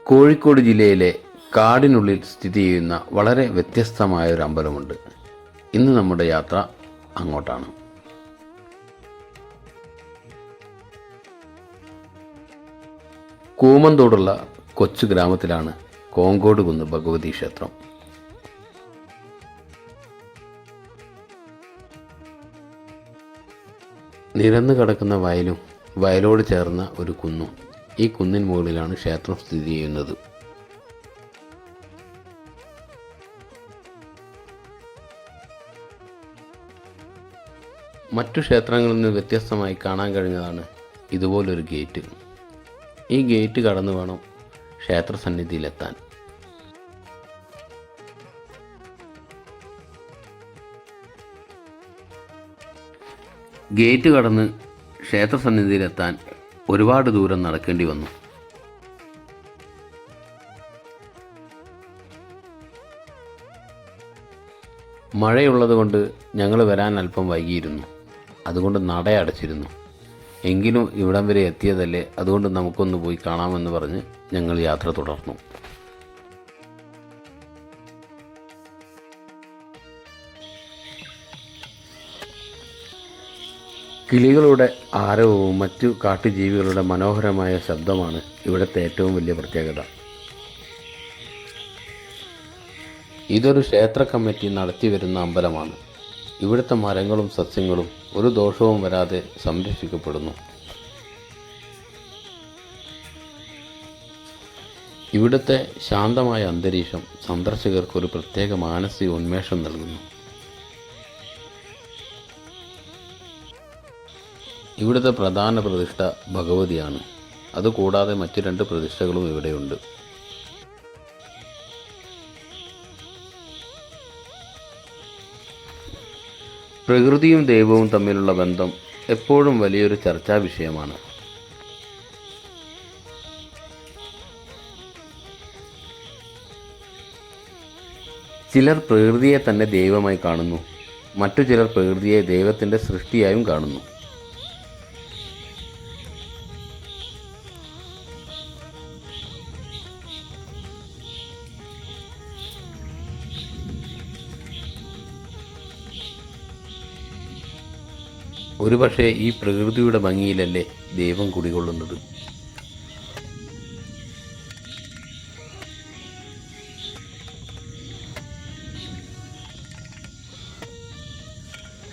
കോഴിക്കോട് ജില്ലയിലെ കാടിനുള്ളിൽ സ്ഥിതി ചെയ്യുന്ന വളരെ വ്യത്യസ്തമായ ഒരു അമ്പലമുണ്ട്. ഇന്ന് നമ്മുടെ യാത്ര അങ്ങോട്ടാണ്. കൂമന്തോടുള്ള കൊച്ചു ഗ്രാമത്തിലാണ് കോങ്കോട് കുന്ന് ഭഗവതി ക്ഷേത്രം. നിരന്നു കിടക്കുന്ന വയലും വയലോട് ചേർന്ന ഒരു കുന്നും. ഈ കുന്നിൻ മുകളിലാണ് ക്ഷേത്രം സ്ഥിതി ചെയ്യുന്നത്. മറ്റു ക്ഷേത്രങ്ങളിൽ നിന്ന് വ്യത്യസ്തമായി കാണാൻ കഴിഞ്ഞതാണ് ഇതുപോലൊരു ഗേറ്റ്. ഈ ഗേറ്റ് കടന്നു വേണം ക്ഷേത്ര സന്നിധിയിലെത്താൻ. ഗേറ്റ് കടന്ന് ക്ഷേത്ര സന്നിധിയിലെത്താൻ ഒരുപാട് ദൂരം നടക്കേണ്ടി വന്നു. മഴയുള്ളതുകൊണ്ട് ഞങ്ങൾ വരാൻ അല്പം വൈകിയിരുന്നു. അതുകൊണ്ട് നട അടച്ചിരുന്നു. എങ്കിലും ഇവിടം വരെ എത്തിയതല്ലേ, അതുകൊണ്ട് നമുക്കൊന്ന് പോയി കാണാമെന്ന് പറഞ്ഞ് ഞങ്ങൾ യാത്ര തുടർന്നു. കിളികളുടെ ആരവവും മറ്റു കാട്ടുജീവികളുടെ മനോഹരമായ ശബ്ദമാണ് ഇവിടുത്തെ ഏറ്റവും വലിയ പ്രത്യേകത. ഇതൊരു ക്ഷേത്ര കമ്മിറ്റി നടത്തിവരുന്ന അമ്പലമാണ്. ഇവിടുത്തെ മരങ്ങളും സസ്യങ്ങളും ഒരു ദോഷവും വരാതെ സംരക്ഷിക്കപ്പെടുന്നു. ഇവിടുത്തെ ശാന്തമായ അന്തരീക്ഷം സന്ദർശകർക്ക് ഒരു പ്രത്യേക മാനസിക ഉന്മേഷം നൽകുന്നു. ഇവിടുത്തെ പ്രധാന പ്രതിഷ്ഠ ഭഗവതിയാണ്. അതുകൂടാതെ മറ്റു 2 പ്രതിഷ്ഠകളും ഇവിടെയുണ്ട്. പ്രകൃതിയും ദൈവവും തമ്മിലുള്ള ബന്ധം എപ്പോഴും വലിയൊരു ചർച്ചാ വിഷയമാണ്. ചിലർ പ്രകൃതിയെ തന്നെ ദൈവമായി കാണുന്നു. മറ്റു ചിലർ പ്രകൃതിയെ ദൈവത്തിൻ്റെ സൃഷ്ടിയായും കാണുന്നു. ഒരുപക്ഷെ ഈ പ്രകൃതിയുടെ ഭംഗിയിലല്ലേ ദൈവം കുടികൊള്ളുന്നത്.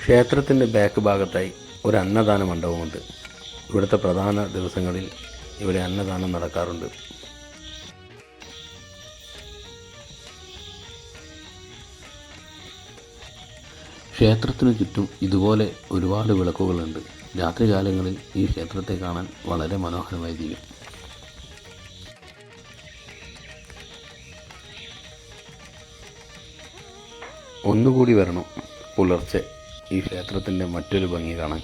ക്ഷേത്രത്തിൻ്റെ ബാക്ക് ഭാഗത്തായി ഒരു അന്നദാന മണ്ഡപമുണ്ട്. ഇവിടുത്തെ പ്രധാന ദിവസങ്ങളിൽ ഇവിടെ അന്നദാനം നടക്കാറുണ്ട്. ക്ഷേത്രത്തിനു ചുറ്റും ഇതുപോലെ ഒരുപാട് വിളക്കുകളുണ്ട്. രാത്രികാലങ്ങളിൽ ഈ ക്ഷേത്രത്തെ കാണാൻ വളരെ മനോഹരമായിരിക്കും. ഒന്നുകൂടി വരണം പുലർച്ചെ ഈ ക്ഷേത്രത്തിൻ്റെ മറ്റൊരു ഭംഗി കാണാൻ.